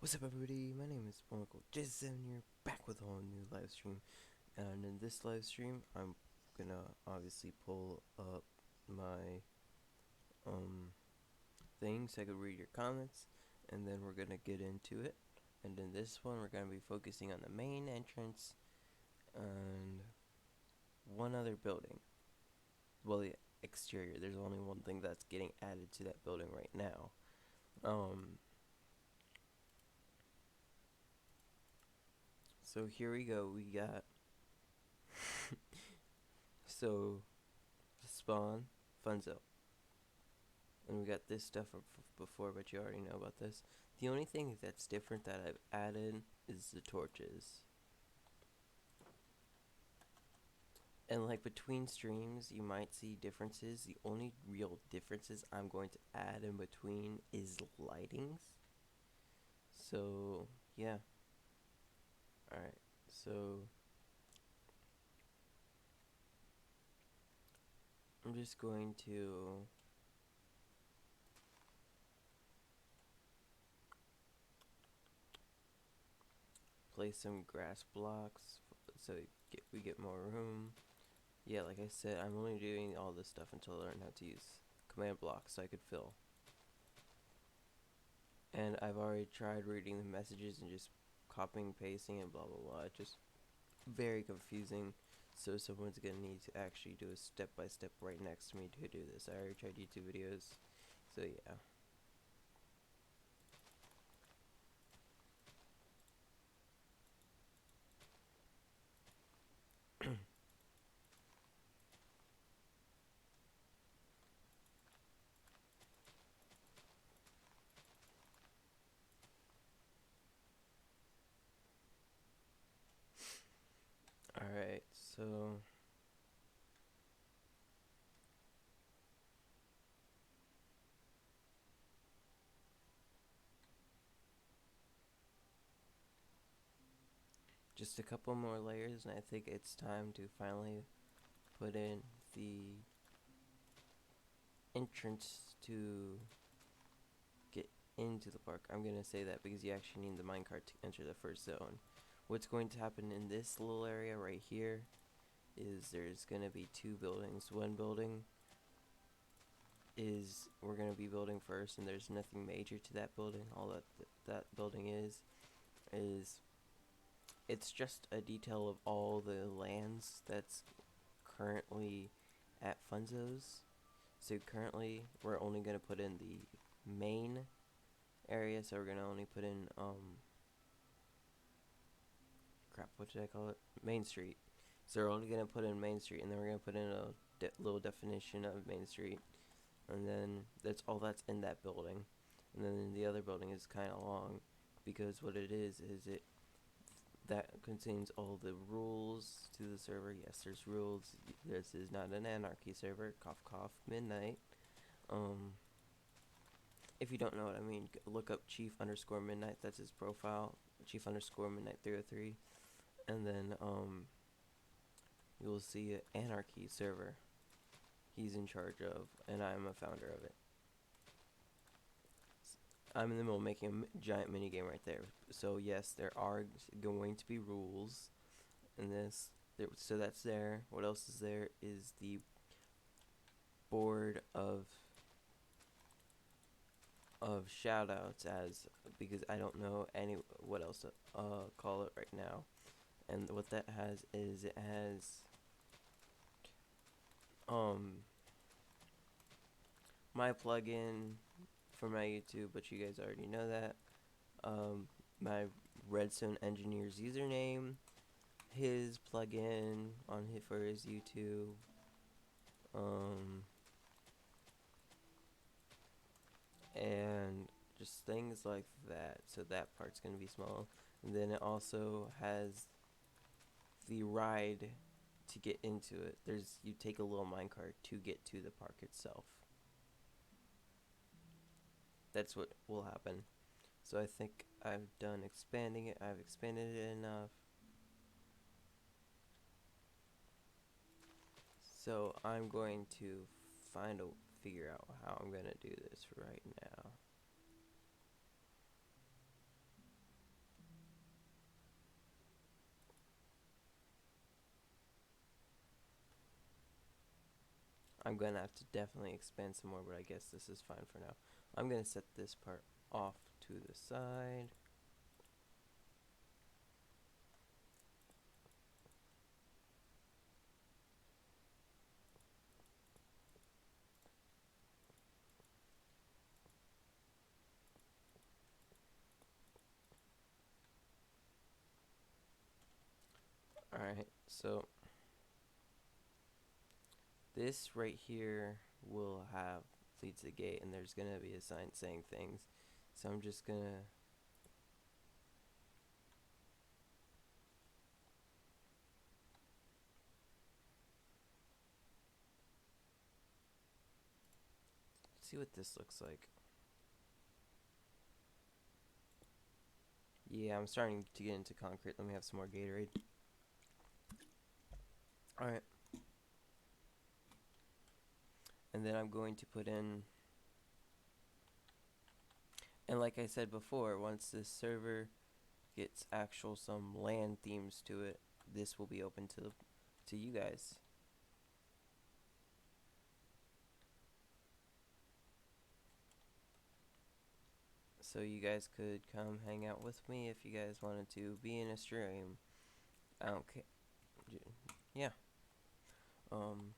What's up, everybody? My name is Uncle Jason here, back with a whole new live stream. And in this live stream, I'm gonna obviously pull up my thing so I could read your comments, and then we're gonna get into it. And in this one, we're gonna be focusing on the main entrance and one other building. Well, the exterior. There's only one thing that's getting added to that building right now. So here we go. We got so spawn funzo. And we got this stuff before, but you already know about this. The only thing that's different that I've added is the torches. And like between streams, you might see differences. The only real differences I'm going to add in between is lightings. So, yeah. Alright, so I'm just going to place some grass blocks so we get more room. Yeah, like I said, I'm only doing all this stuff until I learn how to use command blocks so I could fill. And I've already tried reading the messages and just copying, pasting, and blah blah blah. It's just very confusing. So someone's gonna need to actually do a step-by-step right next to me to do this. I already tried YouTube videos, so yeah. Alright, so just a couple more layers, and I think it's time to finally put in the entrance to get into the park. I'm gonna say that because you actually need the minecart to enter the first zone. What's going to happen in this little area right here is there's gonna be two buildings. One building is we're gonna be building first, and there's nothing major to that building. All that building is it's just a detail of all the lands that's currently at Funzo's. So currently we're only gonna put in the main area, so we're gonna only put in crap, what did I call it? Main Street. So we're only gonna put in Main Street, and then we're gonna put in a little definition of Main Street, and then that's all that's in that building. And then the other building is kind of long because what it is it that contains all the rules to the server. Yes, there's rules. This is not an anarchy server. Cough cough midnight. If you don't know what I mean, look up Chief underscore Midnight. That's his profile. Chief underscore Midnight 303, and then you will see an anarchy server. He's in charge of, and I'm a founder of it. I'm in the middle of making a giant mini game right there. So yes, there are going to be rules in this. So that's there. What else is there is the board of shoutouts, as because I don't know what else to call it right now. And what that has is it has my plugin for my YouTube, but you guys already know that. My Redstone Engineer's username, his plugin on for his YouTube, and just things like that. So that part's gonna be small, and then it also has the ride to get into it. You take a little minecart to get to the park itself. That's what will happen. So I think I've done expanding it. I've expanded it enough. So I'm going to figure out how I'm gonna do this right now. I'm gonna have to definitely expand some more, but I guess this is fine for now. I'm gonna set this part off to the side. Alright, so this right here will have leads to the gate, and there's gonna be a sign saying things. So I'm just gonna see what this looks like. Yeah, I'm starting to get into concrete. Let me have some more Gatorade. Alright. And then I'm going to put in, and like I said before, once this server gets actual some land themes to it, this will be open to you guys. So you guys could come hang out with me if you guys wanted to be in a stream. I don't care. Yeah. Um.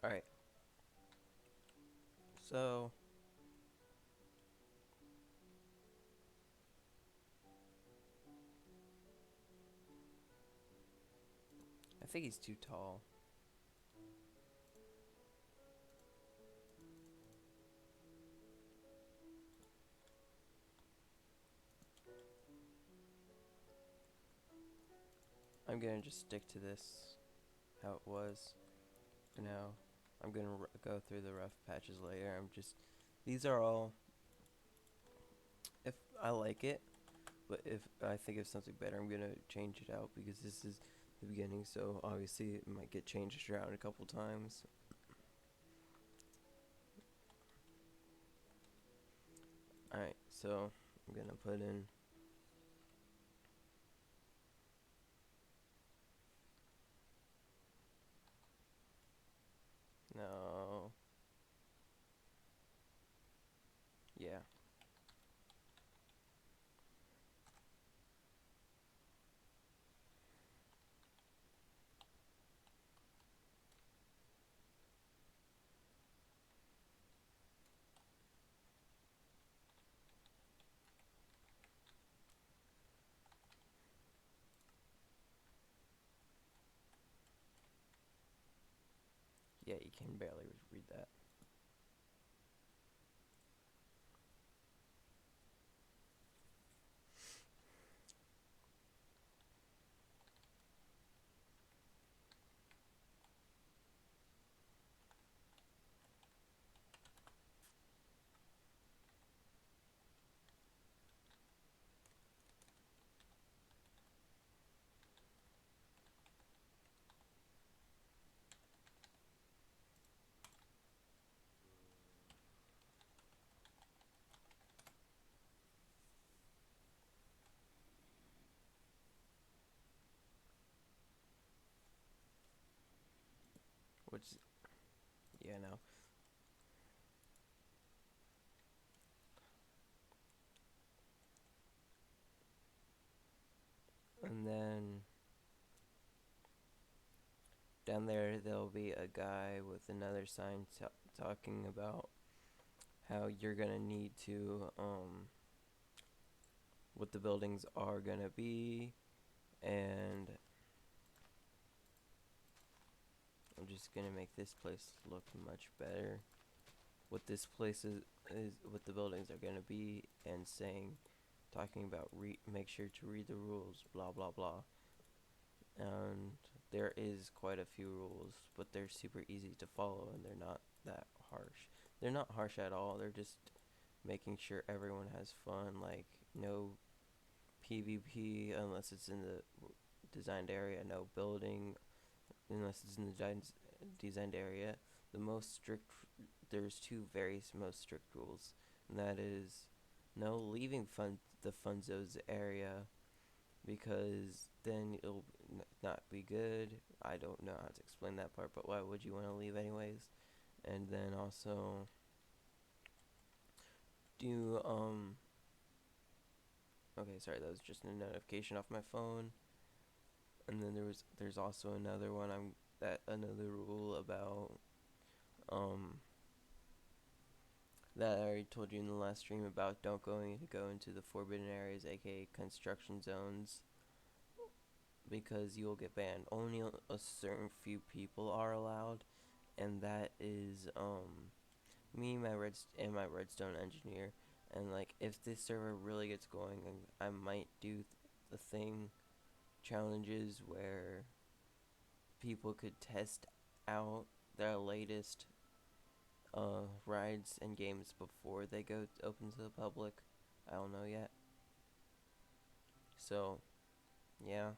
All right. So I think he's too tall. I'm gonna just stick to this how it was for now. I'm gonna go through the rough patches later. These are all, if I like it, but if I think of something better, I'm gonna change it out because this is the beginning. So obviously it might get changed around a couple times. All right, so I'm gonna put in. No. Yeah. Yeah, you can barely read that. Which, yeah, no. And then down there, there'll be a guy with another sign talking about how you're gonna need to, what the buildings are gonna be, and I'm just gonna make this place look much better. What this place is what the buildings are gonna be, and talking about make sure to read the rules, blah blah blah. And there is quite a few rules, but they're super easy to follow and they're not that harsh. they're not harsh at all. They're just making sure everyone has fun. Like no PvP unless it's in the designed area. No building unless it's in the designed area. The most strict, there's two very most strict rules, and that is no leaving the funzo's area, because then it'll not be good. I don't know how to explain that part, but why would you want to leave anyways? And then also do okay, sorry, that was just a notification off my phone. And then there's also another one, another rule about um that I already told you in the last stream about don't go into the forbidden areas, aka construction zones, because you'll get banned. Only a certain few people are allowed, and that is me, and my redstone engineer. And like, if this server really gets going, I might do the thing challenges where people could test out their latest rides and games before they go open to the public. I don't know yet. So, yeah.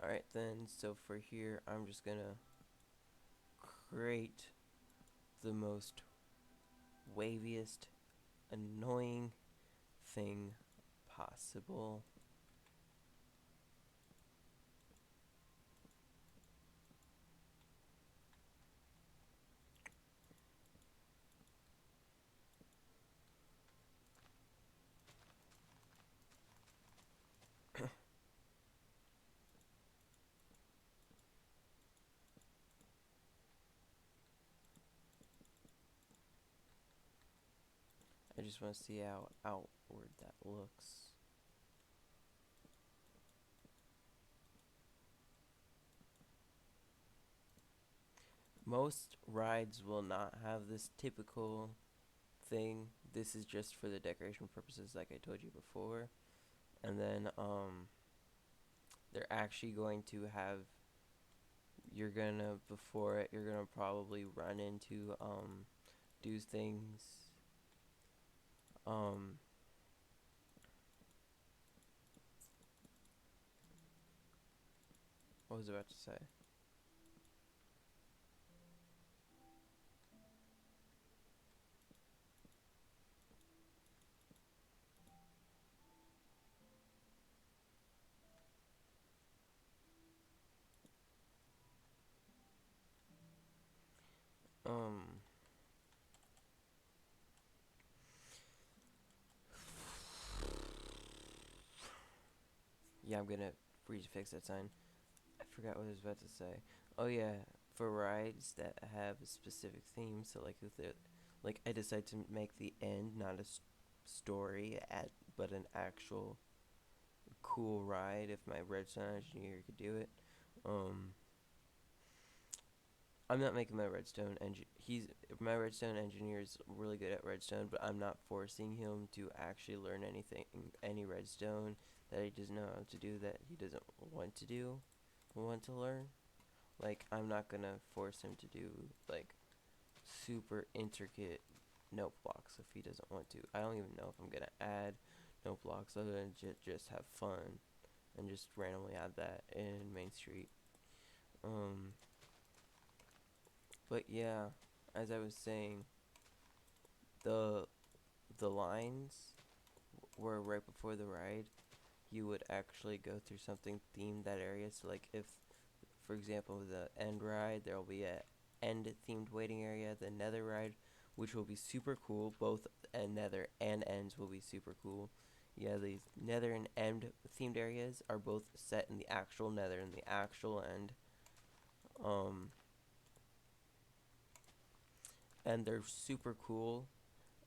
Alright then, so for here, I'm just gonna create the most waviest, annoying thing possible. I just want to see how outward that looks. Most rides will not have this typical thing. This is just for the decoration purposes, like I told you before. And then they're actually going to have, before it, you're gonna probably run into do things what was I about to say? Um, yeah, I'm gonna fix that sign. I forgot what I was about to say. Oh yeah, for rides that have a specific theme. So like if it, like I decide to make the end not a story but an actual cool ride. If my redstone engineer could do it, um, I'm not making my redstone engineer is really good at redstone, but I'm not forcing him to actually learn any redstone that he doesn't know how to do, that he doesn't want to learn. Like, I'm not gonna force him to do like super intricate note blocks if he doesn't want to. I don't even know if I'm gonna add note blocks other than just have fun and just randomly add that in Main Street. Um, but yeah, as I was saying, the the lines were right before the ride. You would actually go through something themed that area. So like if, for example, the end ride, there will be a end themed waiting area. The nether ride, which will be super cool. Both nether and ends will be super cool. Yeah, these nether and end themed areas are both set in the actual nether and the actual end. Um, and they're super cool,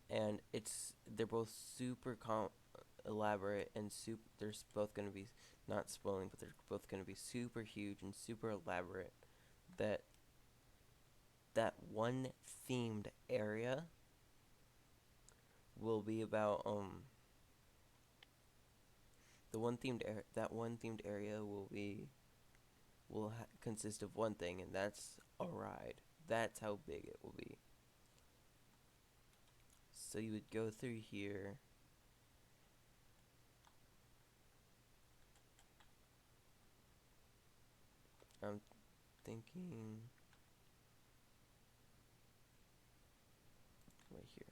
and they're both super elaborate and they're both going to be, not spoiling, but they're both going to be super huge and super elaborate. That that one themed area will be about that one themed area will consist of one thing, and that's a ride. That's how big it will be. So you would go through here. I'm thinking right here.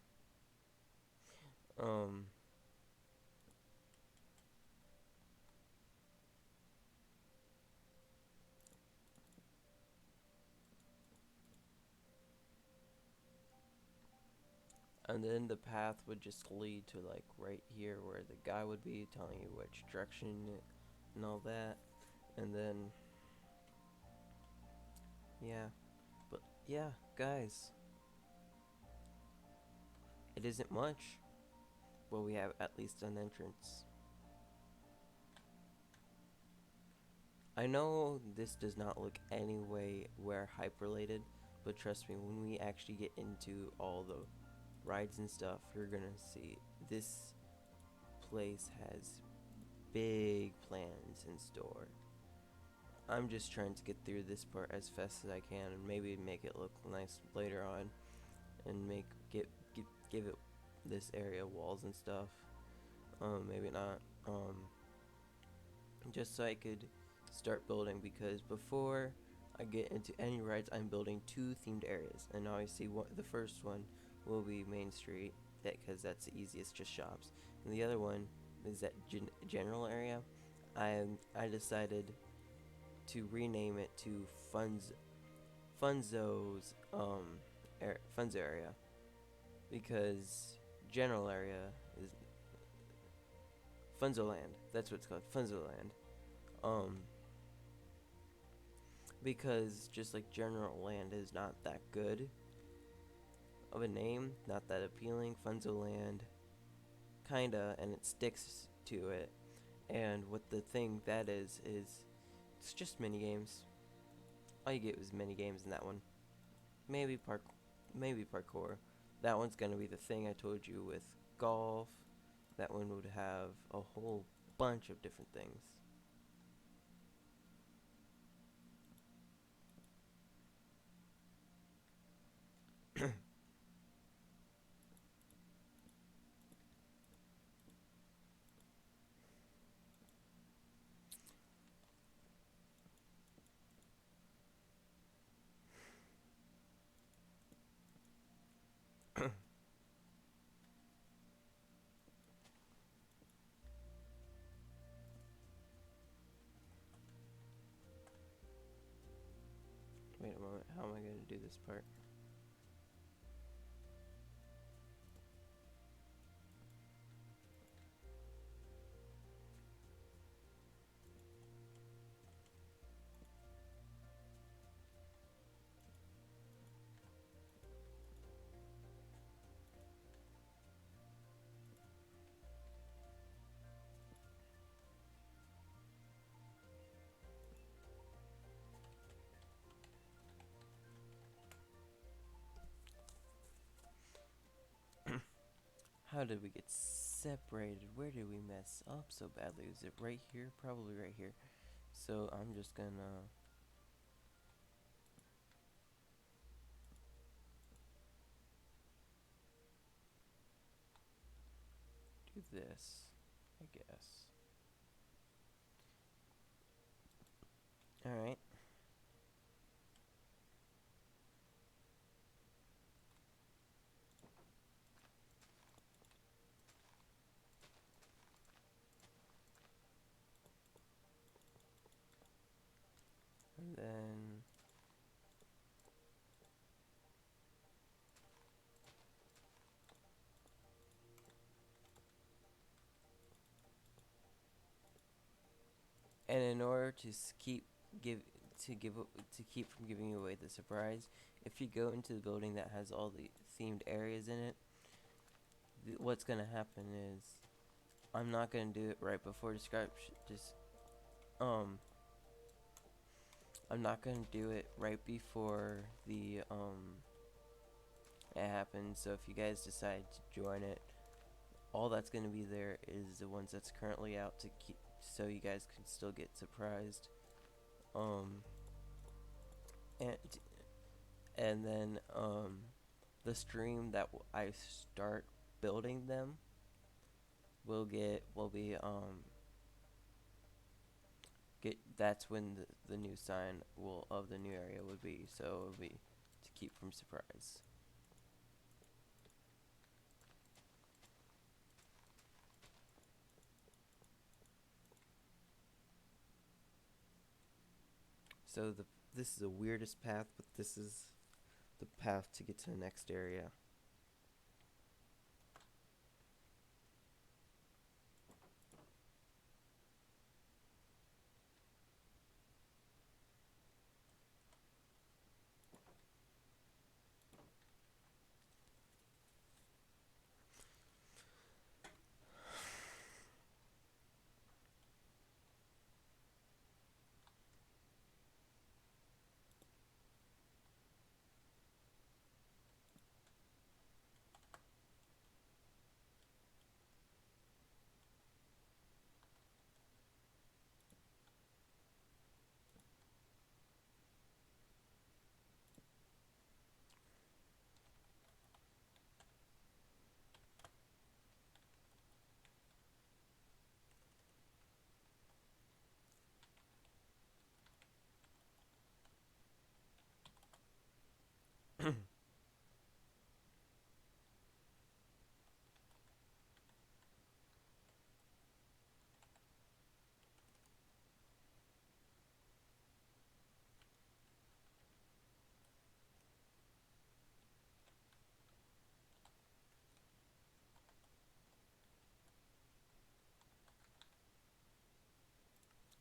And then the path would just lead to like right here where the guy would be telling you which direction and all that. And then yeah, but yeah, guys, it isn't much, but we have at least an entrance. I know this does not look any way where hype related, but trust me, when we actually get into all the rides and stuff, you're gonna see this place has big plans in store. I'm just trying to get through this part as fast as I can and maybe make it look nice later on and give it this area walls and stuff. Maybe not. Just so I could start building, because before I get into any rides, I'm building two themed areas, and obviously the first one will be Main Street, because that's the easiest, just shops, and the other one is that general area. I decided to rename it to Funzo's Funzo area, because general area is Funzo Land. That's what it's called, Funzo Land. Um, because just like general land is not that good of a name, not that appealing. Funzo Land, kinda, and it sticks to it. And what the thing that is it's just mini games. All you get was mini games in that one. Maybe maybe parkour. That one's gonna be the thing I told you with golf. That one would have a whole bunch of different things. Wait a moment, how am I gonna do this part? How did we get separated? Where did we mess up so badly? Is it right here? Probably right here. So I'm just gonna do this, I guess. Alright. And then in order to give to keep from giving away the surprise, if you go into the building that has all the themed areas in it, what's gonna happen is I'm not gonna do it right before description. Um, I'm not gonna do it right before the it happens. So if you guys decide to join it, all that's gonna be there is the ones that's currently out to keep, so you guys can still get surprised. Um, and and then the stream that I start building them will be get that's when the new sign will of the new area would be, so it would be to keep from surprise. So this is the weirdest path, but this is the path to get to the next area.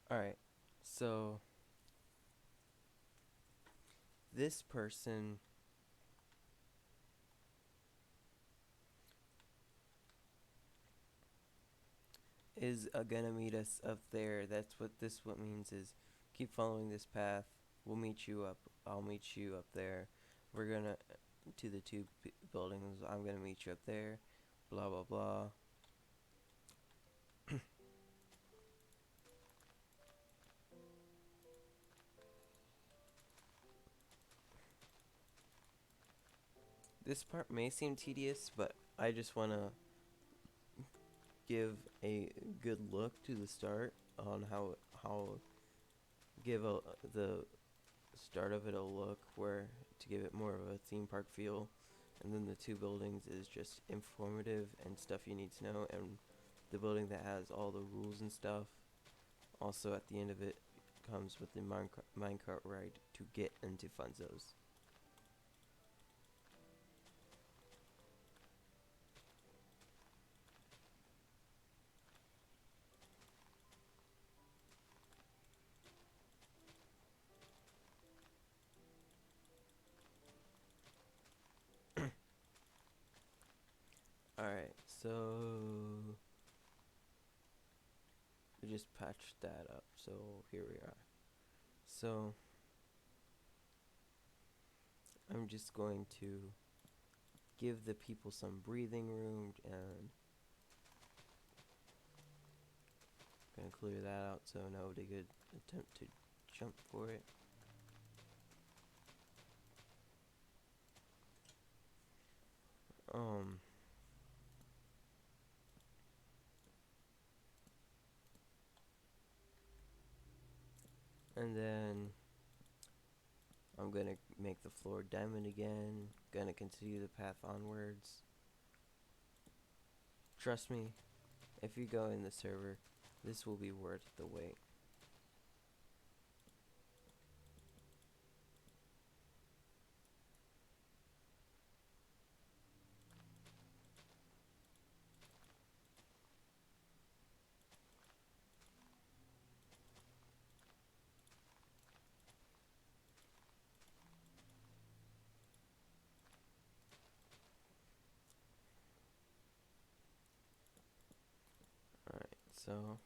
All right. So this person is gonna meet us up there. That's what this what means is keep following this path. We'll meet you up. I'll meet you up there. We're gonna to the two buildings. I'm gonna meet you up there. Blah blah blah. This part may seem tedious, but I just wanna give a good look to the start on how give the start of it a look where to give it more of a theme park feel, and then the two buildings is just informative and stuff you need to know, and the building that has all the rules and stuff also at the end of it comes with the minecart ride to get into funzos. Alright, so we just patched that up, so here we are. So I'm just going to give the people some breathing room and gonna clear that out so nobody could attempt to jump for it. Um and then I'm gonna make the floor diamond again. Gonna continue the path onwards. Trust me, if you go in the server, this will be worth the wait. Alright, so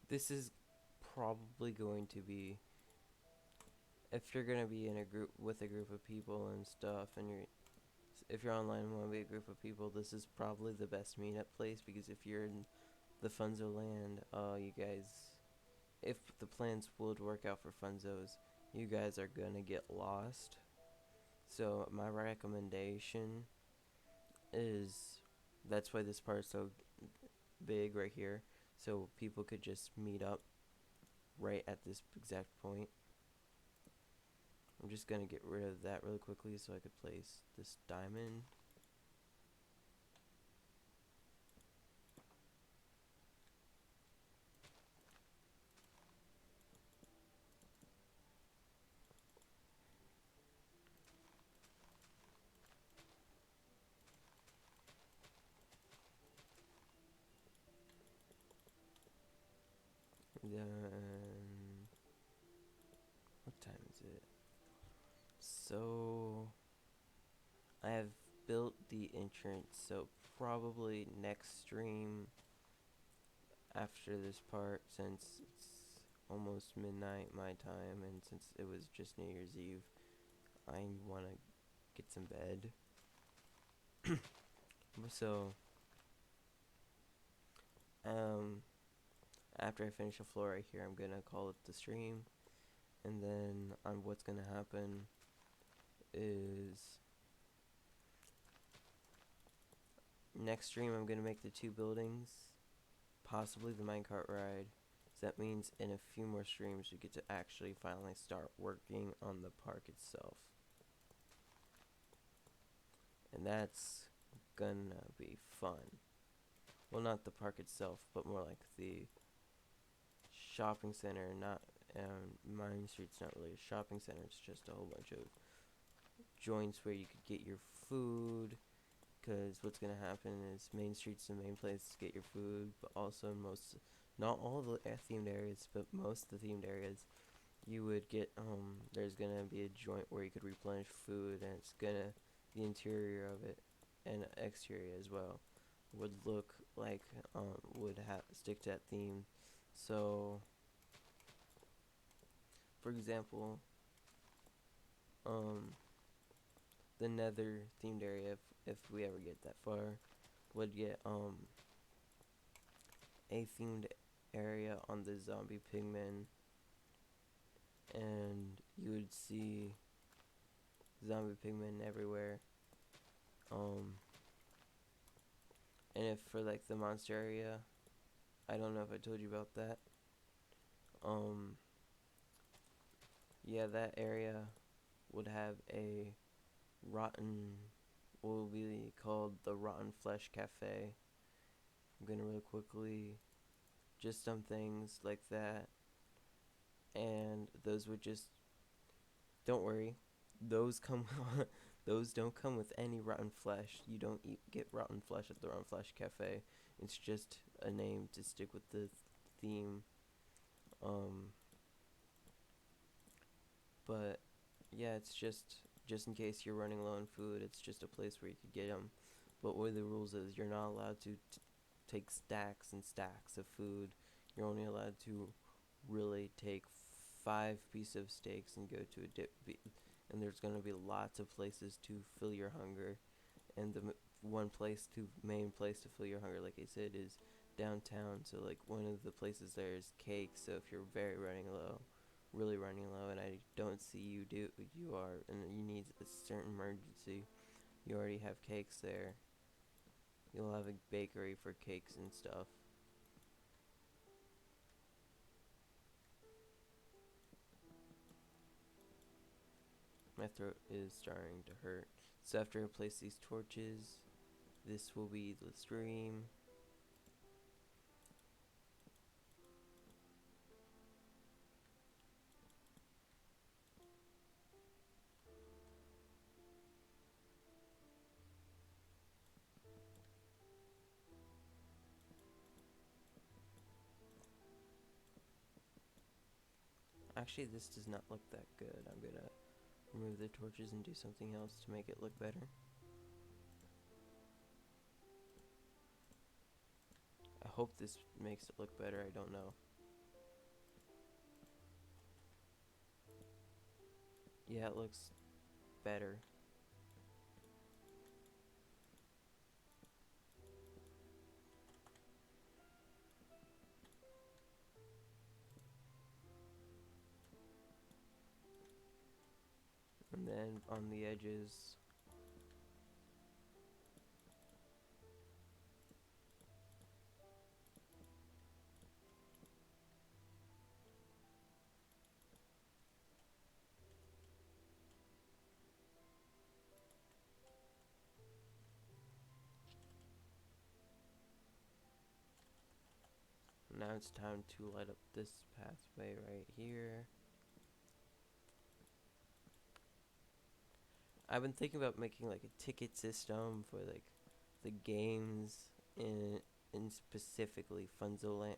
this is probably going to be, if you're gonna be in a group with a group of people and stuff, and if you're online and want to be a group of people, this is probably the best meetup place, because if you're in the funzo land, you guys, if the plans would work out for funzos, you guys are gonna get lost. So my recommendation is, that's why this part is so big right here, so people could just meet up right at this exact point. I'm just gonna get rid of that really quickly so I could place this diamond. Then what time is it? So I have built the entrance, so probably next stream after this part, since it's almost midnight my time and since it was just New Year's Eve, I want to get some bed. So after I finish the floor right here, I'm gonna call it the stream, and then what's gonna happen is next stream I'm gonna make the 2 buildings, possibly the minecart ride. So that means in a few more streams we get to actually finally start working on the park itself, and that's gonna be fun. Well, not the park itself, but more like the shopping center. Not Main Street's not really a shopping center, it's just a whole bunch of joints where you could get your food, because what's gonna happen is Main Street's the main place to get your food, but also not all the themed areas, but most of the themed areas, you would get there's gonna be a joint where you could replenish food, and it's gonna, the interior of it and exterior as well would look like would stick to that theme. So for example, the nether themed area, if we ever get that far, would get a themed area on the zombie pigmen, and you would see zombie pigmen everywhere. And if for like the monster area, I don't know if I told you about that. Yeah, that area would have a rotten, what will be called the Rotten Flesh Cafe. I'm gonna really quickly, just some things like that, and those would just, don't worry, those come those don't come with any rotten flesh. You don't get rotten flesh at the Rotten Flesh Cafe. It's just a name to stick with the theme. But yeah, it's just in case you're running low on food, it's just a place where you could get them. But what the rules is, you're not allowed to take stacks and stacks of food. You're only allowed to really take 5 pieces of steaks and go to a dip. And there's going to be lots of places to fill your hunger. And the main place to fill your hunger, like I said, is downtown. So like one of the places there is cake. So if you're really running low, and I don't see you are, and you need a certain emergency, you already have cakes there. You'll have a bakery for cakes and stuff. My throat is starting to hurt. So after I place these torches, this will be the stream. Actually, this does not look that good. I'm gonna remove the torches and do something else to make it look better. I hope this makes it look better. I don't know. Yeah, it looks better. then on the edges, now it's time to light up this pathway right here. I've been thinking about making like a ticket system for like the games in specifically Funzoland.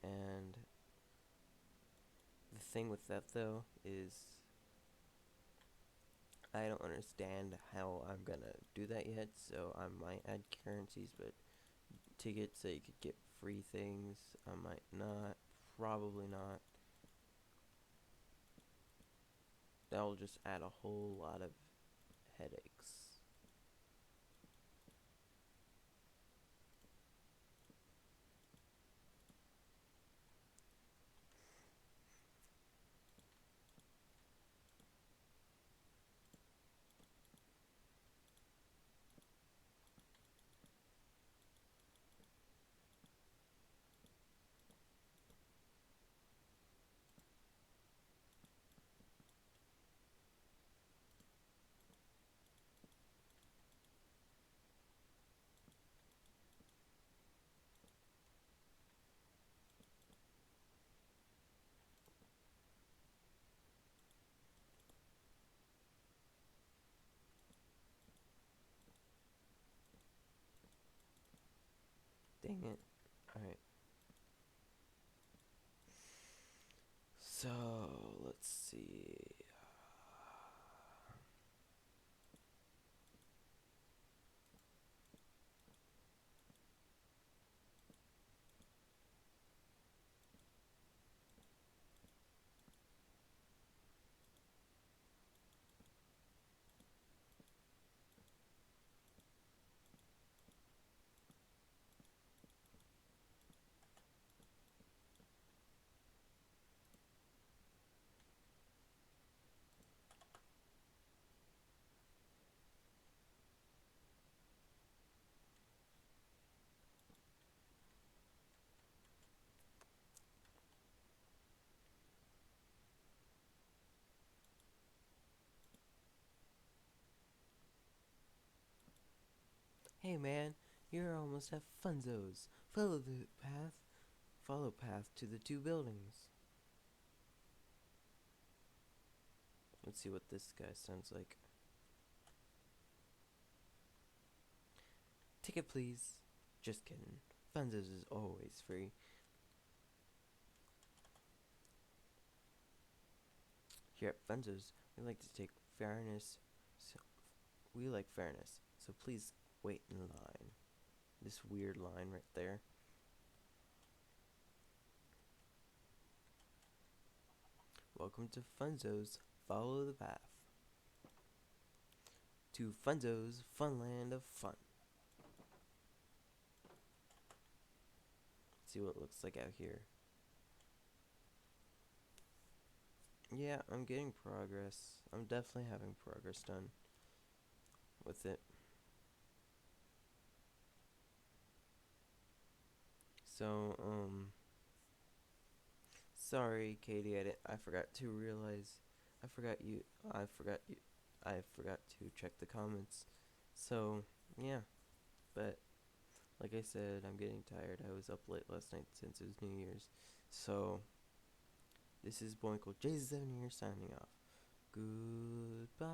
And the thing with that though is I don't understand how I'm gonna do that yet, so I might add currencies, but tickets so you could get free things, I might not. Probably not. That'll just add a whole lot of headaches. Dang it. Alright. So, let's see. Hey man, you're almost at Funzo's. Follow the path. Follow path to the two buildings. Let's see what this guy sounds like. Ticket please. Just kidding. Funzo's is always free. Here at Funzo's, we like to take fairness. We like fairness, so please wait in line. This weird line right there. Welcome to Funzo's. Follow the path to Funzo's Funland of Fun. Let's see what it looks like out here. Yeah, I'm getting progress. I'm definitely having progress done with it. So, sorry, Katie. I forgot to realize. I forgot you. I forgot you. I forgot to check the comments. So, yeah. But like I said, I'm getting tired. I was up late last night since it was New Year's. So, this is Boinkle J7 here signing off. Goodbye.